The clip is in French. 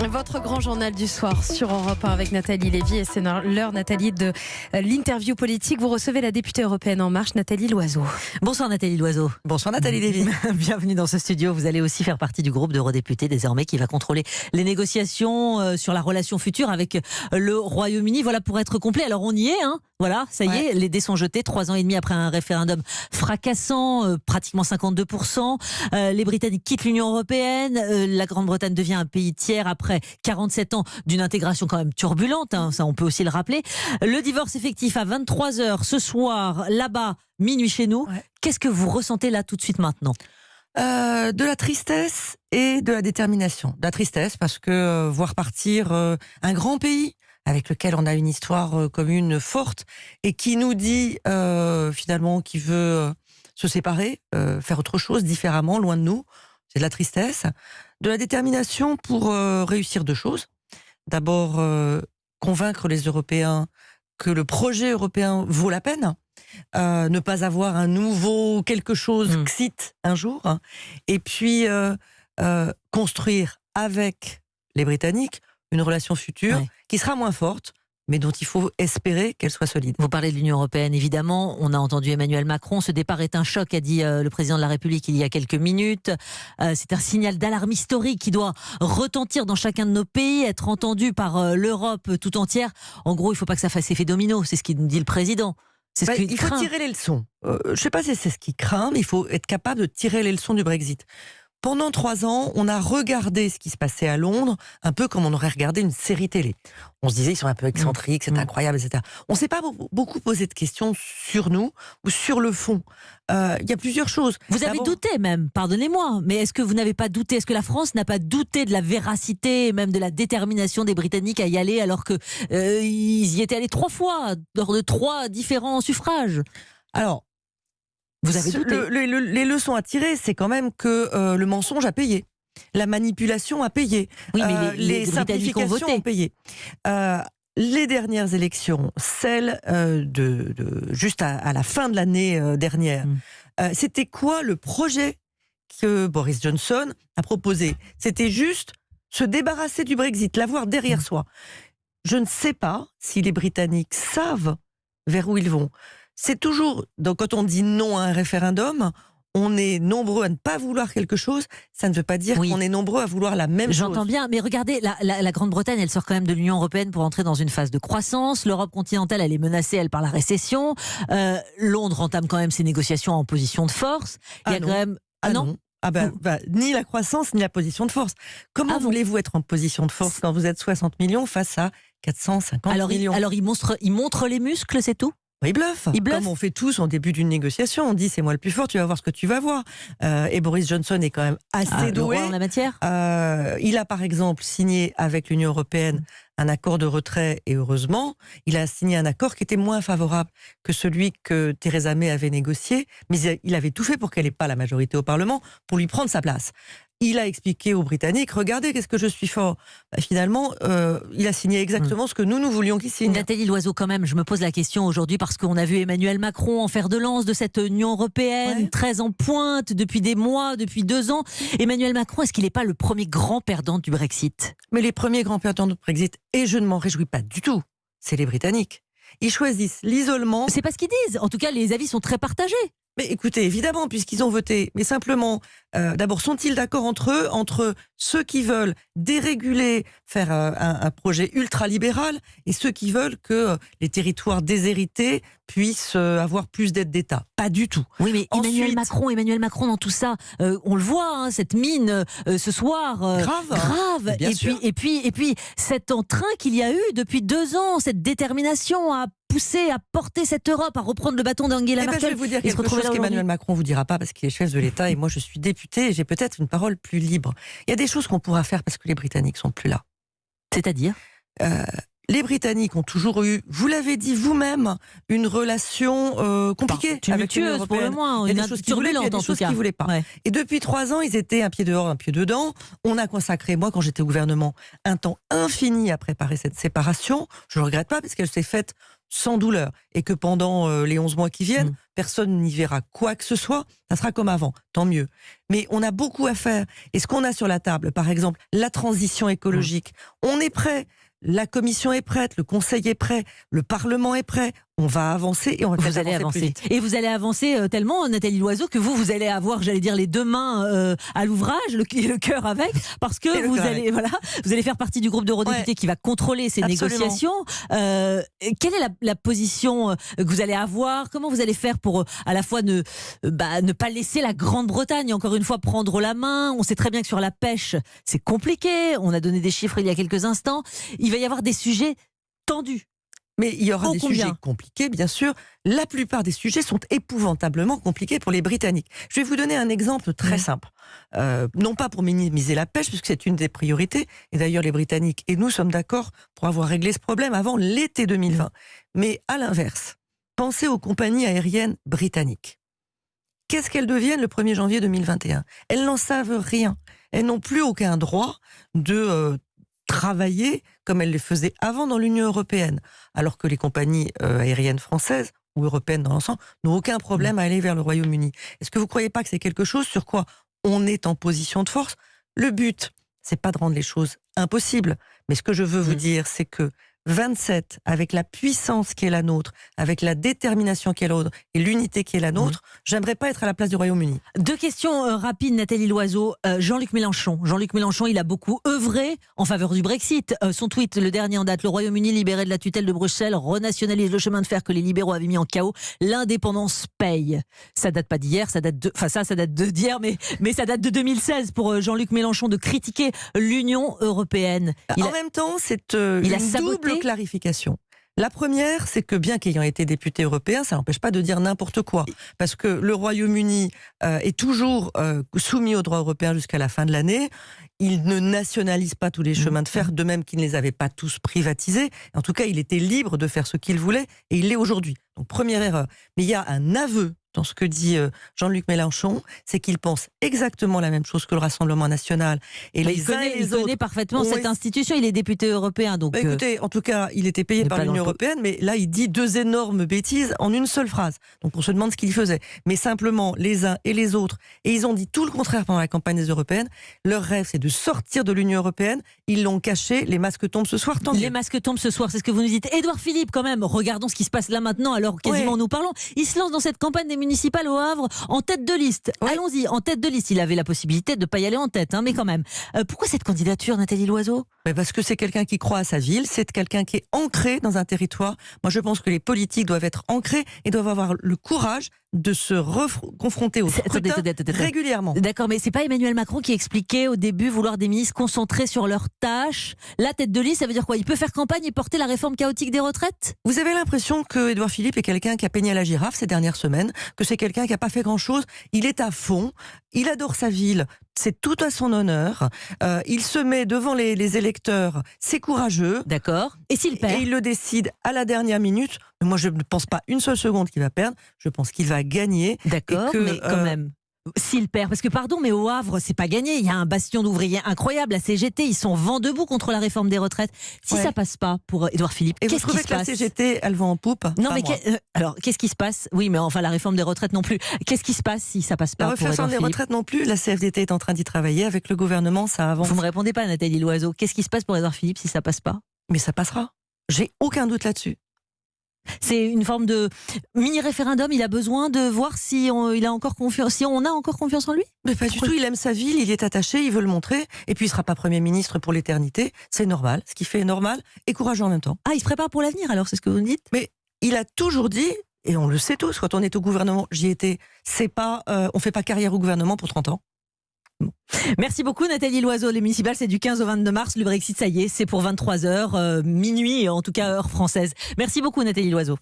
Votre grand journal du soir sur Europe 1 avec Nathalie Lévy. Et c'est l'heure, Nathalie, de l'interview politique. Vous recevez la députée européenne En Marche, Nathalie Loiseau. Bonsoir Nathalie Loiseau. Bonsoir Nathalie Lévy. Bienvenue dans ce studio. Vous allez aussi faire partie du groupe d'eurodéputés désormais qui va contrôler les négociations sur la relation future avec le Royaume-Uni. Voilà pour être complet. Alors on y est, hein. Voilà, ça y est, les dés sont jetés 3 ans et demi après un référendum fracassant, pratiquement 52%. Les Britanniques quittent l'Union européenne. La Grande-Bretagne devient un pays tiers après 47 ans d'une intégration quand même turbulente, hein, ça on peut aussi le rappeler. Le divorce effectif à 23h ce soir, là-bas, minuit chez nous. Ouais. Qu'est-ce que vous ressentez là tout de suite maintenant ? De la tristesse et de la détermination. De la tristesse parce que voir partir un grand pays avec lequel on a une histoire commune forte et qui nous dit finalement qu'il veut se séparer, faire autre chose différemment, loin de nous, c'est de la tristesse. De la détermination pour réussir 2 choses. D'abord, convaincre les Européens que le projet européen vaut la peine. Ne pas avoir un nouveau quelque chose XIT un jour. Et puis, construire avec les Britanniques une relation future qui sera moins forte, mais dont il faut espérer qu'elle soit solide. Vous parlez de l'Union européenne, évidemment. On a entendu Emmanuel Macron. Ce départ est un choc, a dit le président de la République il y a quelques minutes. C'est un signal d'alarme historique qui doit retentir dans chacun de nos pays, être entendu par l'Europe tout entière. En gros, il ne faut pas que ça fasse effet domino. C'est ce qu'il nous dit le président. Il faut tirer les leçons. Je ne sais pas si c'est ce qu'il craint, mais il faut être capable de tirer les leçons du Brexit. Pendant 3 ans, on a regardé ce qui se passait à Londres, un peu comme on aurait regardé une série télé. On se disait, ils sont un peu excentriques, c'est incroyable, etc. On ne s'est pas beaucoup posé de questions sur nous ou sur le fond. Il y a plusieurs choses. Vous avez douté même, pardonnez-moi, mais est-ce que vous n'avez pas douté ? Est-ce que la France n'a pas douté de la véracité et même de la détermination des Britanniques à y aller alors qu'ils y étaient allés 3 fois, lors de 3 différents suffrages ? Alors, vous avez douté. Les leçons à tirer, c'est quand même que le mensonge a payé. La manipulation a payé. Oui, mais les simplifications ont payé. Les dernières élections, celles juste à la fin de l'année dernière, c'était quoi le projet que Boris Johnson a proposé ? C'était juste se débarrasser du Brexit, l'avoir derrière soi. Je ne sais pas si les Britanniques savent vers où ils vont. C'est toujours, donc quand on dit non à un référendum, on est nombreux à ne pas vouloir quelque chose, ça ne veut pas dire qu'on est nombreux à vouloir la même chose. J'entends bien, mais regardez, la Grande-Bretagne, elle sort quand même de l'Union européenne pour entrer dans une phase de croissance. L'Europe continentale, elle est menacée, elle, par la récession. Londres entame quand même ses négociations en position de force. Il y a quand même... non. Ni la croissance, ni la position de force. Comment voulez-vous être en position de force quand vous êtes 60 millions face à 450 millions ? Alors il montre les muscles, c'est tout ? Il bluffe. Comme on fait tous en début d'une négociation. On dit c'est moi le plus fort, tu vas voir ce que tu vas voir. Et Boris Johnson est quand même assez doué en la matière. Il a par exemple signé avec l'Union européenne un accord de retrait et heureusement, il a signé un accord qui était moins favorable que celui que Theresa May avait négocié, mais il avait tout fait pour qu'elle n'ait pas la majorité au Parlement, pour lui prendre sa place. Il a expliqué aux Britanniques, regardez, qu'est-ce que je suis fort. Finalement, il a signé exactement ce que nous voulions qu'il signe. Nathalie Loiseau, quand même, je me pose la question aujourd'hui parce qu'on a vu Emmanuel Macron en fer de lance de cette Union européenne, très en pointe depuis des mois, depuis 2 ans. Emmanuel Macron, est-ce qu'il n'est pas le premier grand perdant du Brexit ? Mais les premiers grands perdants du Brexit, et je ne m'en réjouis pas du tout, c'est les Britanniques. Ils choisissent l'isolement. C'est pas ce qu'ils disent. En tout cas, les avis sont très partagés. Mais écoutez, évidemment, puisqu'ils ont voté, mais simplement, d'abord, sont-ils d'accord entre eux, entre ceux qui veulent déréguler, faire un projet ultralibéral, et ceux qui veulent que les territoires déshérités puissent avoir plus d'aide d'État ? Pas du tout. Oui, mais Emmanuel Macron dans tout ça, on le voit, hein, cette mine ce soir. Grave. Et puis, cet entrain qu'il y a eu depuis 2 ans, cette détermination à pousser, à porter cette Europe, à reprendre le bâton d'Angela Merkel. Je vais vous dire quelque chose qu'Emmanuel Macron vous dira pas parce qu'il est chef de l'État et moi je suis député et j'ai peut-être une parole plus libre. Il y a des choses qu'on pourra faire parce que les Britanniques sont plus là. C'est-à-dire les Britanniques ont toujours eu, vous l'avez dit vous-même, une relation compliquée avec l'Union européenne. Pour le moins, il y a des choses qu'ils voulaient, il y a des choses qu'ils ne voulaient pas. Ouais. Et depuis 3 ans, ils étaient un pied dehors, un pied dedans. On a consacré, moi, quand j'étais au gouvernement, un temps infini à préparer cette séparation. Je ne le regrette pas parce qu'elle s'est faite sans douleur, et que pendant les 11 mois qui viennent, personne n'y verra quoi que ce soit, ça sera comme avant, tant mieux. Mais on a beaucoup à faire. Et ce qu'on a sur la table, par exemple, la transition écologique, on est prêt. La Commission est prête, le Conseil est prêt, le Parlement est prêt. On va avancer et on va vous allez avancer plus vite. Et vous allez avancer tellement, Nathalie Loiseau, que vous allez avoir, j'allais dire, les deux mains à l'ouvrage, le cœur avec, parce que vous allez faire partie du groupe d'eurodéputés qui va contrôler ces négociations. Quelle est la position que vous allez avoir? Comment vous allez faire pour à la fois ne pas laisser la Grande-Bretagne, encore une fois, prendre la main? On sait très bien que sur la pêche, c'est compliqué. On a donné des chiffres il y a quelques instants. Il va y avoir des sujets tendus. Mais il y aura des sujets compliqués, bien sûr. La plupart des sujets sont épouvantablement compliqués pour les Britanniques. Je vais vous donner un exemple très simple. Non pas pour minimiser la pêche, puisque c'est une des priorités. Et d'ailleurs, les Britanniques et nous sommes d'accord pour avoir réglé ce problème avant l'été 2020. Mais à l'inverse, pensez aux compagnies aériennes britanniques. Qu'est-ce qu'elles deviennent le 1er janvier 2021 ? Elles n'en savent rien. Elles n'ont plus aucun droit de travailler comme elles le faisaient avant dans l'Union européenne, alors que les compagnies aériennes françaises ou européennes dans l'ensemble n'ont aucun problème à aller vers le Royaume-Uni. Est-ce que vous ne croyez pas que c'est quelque chose sur quoi on est en position de force ? Le but, c'est pas de rendre les choses impossibles, mais ce que je veux vous dire, c'est que 27, avec la puissance qui est la nôtre, avec la détermination qui est la nôtre et l'unité qui est la nôtre, j'aimerais pas être à la place du Royaume-Uni. Deux questions rapides, Nathalie Loiseau. Jean-Luc Mélenchon. Jean-Luc Mélenchon, il a beaucoup œuvré en faveur du Brexit. Son tweet, le dernier en date, le Royaume-Uni libéré de la tutelle de Bruxelles renationalise le chemin de fer que les libéraux avaient mis en chaos. L'indépendance paye. Ça date pas d'hier, ça date d'hier, mais ça date de 2016 pour Jean-Luc Mélenchon de critiquer l'Union européenne. En même temps, c'est une double clarification. La première, c'est que bien qu'ayant été député européen, ça n'empêche pas de dire n'importe quoi. Parce que le Royaume-Uni est toujours soumis au droit européen jusqu'à la fin de l'année. Il ne nationalise pas tous les chemins de fer, de même qu'il ne les avait pas tous privatisés. En tout cas, il était libre de faire ce qu'il voulait, et il l'est aujourd'hui. Donc, première erreur. Mais il y a un aveu dans ce que dit Jean-Luc Mélenchon, c'est qu'il pense exactement la même chose que le Rassemblement national. Et il connaît parfaitement cette institution, il est député européen. Donc écoutez, en tout cas, il était payé par l'Union européenne, mais là, il dit deux énormes bêtises en une seule phrase. Donc on se demande ce qu'il faisait. Mais simplement, les uns et les autres, et ils ont dit tout le contraire pendant la campagne des européennes, leur rêve, c'est de sortir de l'Union européenne. Ils l'ont caché, les masques tombent ce soir. Les masques tombent ce soir, c'est ce que vous nous dites. Édouard Philippe, quand même, regardons ce qui se passe là maintenant, alors quasiment nous parlons. Il se lance dans cette campagne des municipales au Havre en tête de liste. Allons-y, en tête de liste. Il avait la possibilité de ne pas y aller en tête, mais quand même. Pourquoi cette candidature, Nathalie Loiseau ? Parce que c'est quelqu'un qui croit à sa ville, c'est quelqu'un qui est ancré dans un territoire. Moi, je pense que les politiques doivent être ancrés et doivent avoir le courage de se confronter au scrutin régulièrement. D'accord, mais c'est pas Emmanuel Macron qui expliquait au début vouloir des ministres concentrés sur leurs tâches. La tête de liste, ça veut dire quoi ? Il peut faire campagne et porter la réforme chaotique des retraites ? Vous avez l'impression que Édouard Philippe est quelqu'un qui a peigné à la girafe ces dernières semaines, que c'est quelqu'un qui n'a pas fait grand-chose. Il est à fond, il adore sa ville, c'est tout à son honneur. Il se met devant les électeurs, c'est courageux. D'accord. Et s'il perd ? Et il le décide à la dernière minute. Moi, je ne pense pas une seule seconde qu'il va perdre. Je pense qu'il va gagner. D'accord, mais quand même. S'il perd, parce que pardon, mais au Havre, c'est pas gagné. Il y a un bastion d'ouvriers incroyable, la CGT, ils sont vent debout contre la réforme des retraites. Si ça passe pas pour Édouard Philippe, qu'est-ce qui se passe ? La CGT, elle va en poupe ? Non, mais alors, qu'est-ce qui se passe ? Oui, mais enfin, la réforme des retraites non plus. Qu'est-ce qui se passe si ça passe pas pour Édouard Philippe ? La réforme des retraites non plus. La CFDT est en train d'y travailler avec le gouvernement, ça avance. Vous me répondez pas, Nathalie Loiseau. Qu'est-ce qui se passe pour Édouard Philippe si ça passe pas ? Mais ça passera. J'ai aucun doute là-dessus. C'est une forme de mini-référendum. Il a besoin de voir si on a encore confiance en lui. Mais pas du tout. Il aime sa ville, il y est attaché, il veut le montrer. Et puis il sera pas Premier ministre pour l'éternité. C'est normal. Ce qui fait normal et courageux en même temps. Ah, il se prépare pour l'avenir alors, c'est ce que vous me dites ? Mais il a toujours dit, et on le sait tous, quand on est au gouvernement, j'y étais, c'est pas, on fait pas carrière au gouvernement pour 30 ans. Bon. Merci beaucoup Nathalie Loiseau. Les municipales, c'est du 15 au 22 mars. Le Brexit, ça y est, c'est pour 23h, minuit, en tout cas heure française. Merci beaucoup Nathalie Loiseau.